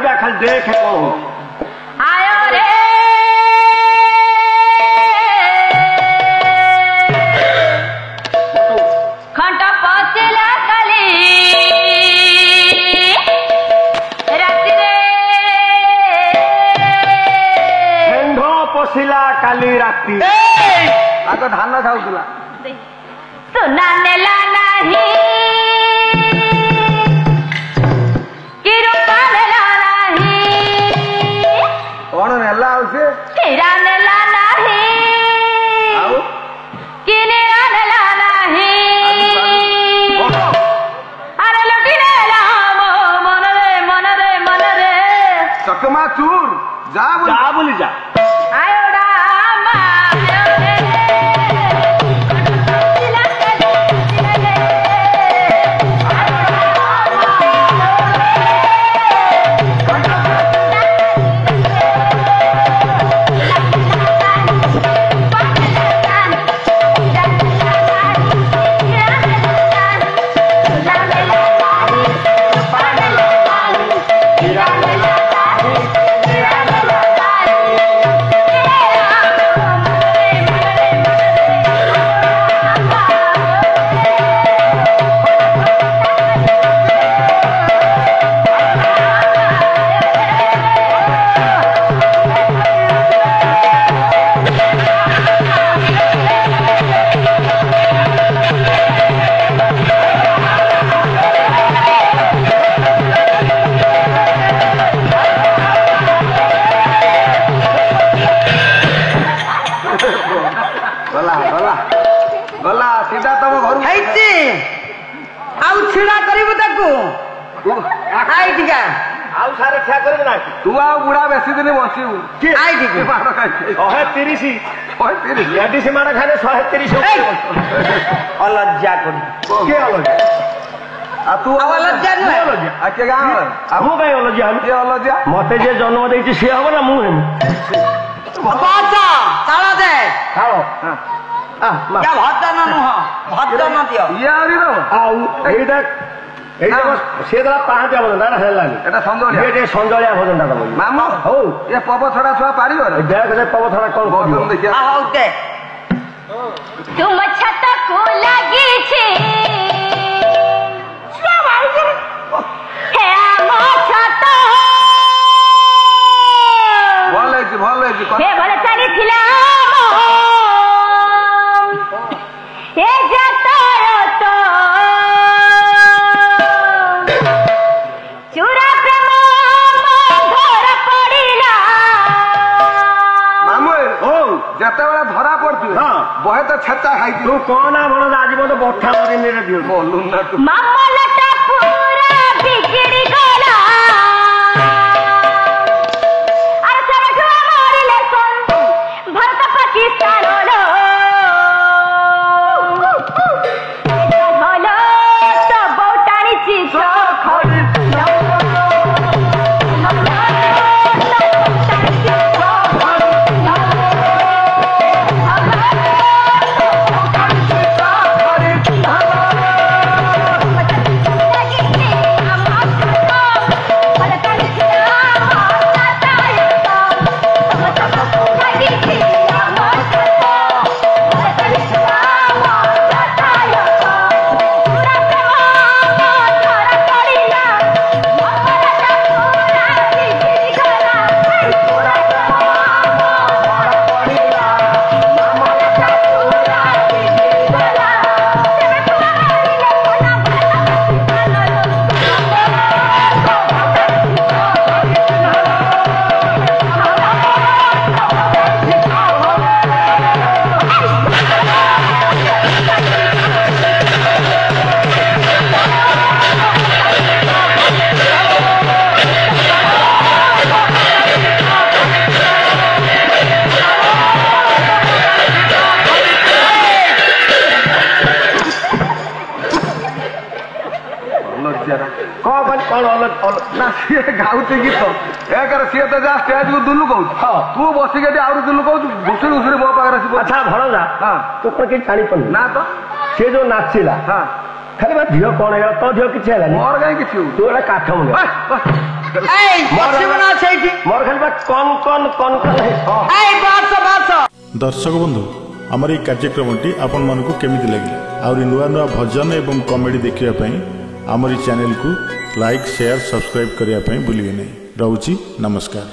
जा खाली देख कौन आयो रे खंड पसिला काली राति रे खंड पसिला काली राति आग धान खाऊला सुना नेला नाही कि रूपा नेला नाही कौन नेला से हीरा नेला नाही कि नीरा नेला नाही अरे लुटी नेला मन रे चकमा चूर जा बोली जा आयो रामा आयो रे गला सीधा तुम घर आउ छिड़ा करू ताकू आई टीका आउ सारे ठिया कर ना तू आ बुढ़ा बेसी दिन बसिबू आई टीका माड़ खाई 130 याडी से माड़ खाने 130 अलज्जा करी के अलज्जा आ तू अलज्जा नुहे आ के गाँव मु कहीं अलज्जा ये अलज्जा मते जे जन्म देछि से हम ना मु हेम बाचा ताला दे खाओ क्या भद्दा न नुह भद्दा न दियो ये आरी रो आउ एइटा सेदला पाँच भजन ना हेलानी एटा संजोलिया ये संजोलिया भजन दा बोली मामू हो ये पब छड़ा छुआ पारियो रे देख से पव थोड़ा कौन तुम देखिए आउ दे तुम छत को लगी छे हे आम छत भले जी हे भले चली थिला हे जतायो तो चूरा प्रेम घर पड़िला मामू ओ जते बेला धरा पड़तु हां बहे तो छच्चा खाई तू कोना मन आज मत बठा मारी मेरे दियो बोलू ना तू मामलटा पूरा बिगड़ी गला अरे सब मारिले सन भारत पाकिस्तान लो भलो तो बहुतानी चीज खड़ी गाउचे गीत एक सी तो जा स्टेज को दुलु कहू तू बसिक आउरी दुलु कहू घुसुरी घुसुरी मो पाखे अच्छा भल जा तू कौन कि जानी पड़ू ना तो सी जो नाचिला खाली झील कौन है तो झील किसी है मोर कहीं किसी तू गोटे काठ मुंडा এই বসিব না সেইটি মোর খালি কন কন কন কন এই বাস বাস दर्शक बंधु आमर ये कार्यक्रमटी आपण मानकु केमिति लगिला आउरी नुआ नुआ भजन एवं कॉमेडी देखिया पई आमर चैनल को लाइक शेयर सब्सक्राइब करिया पई भूलिए नहीं। रहउची नमस्कार।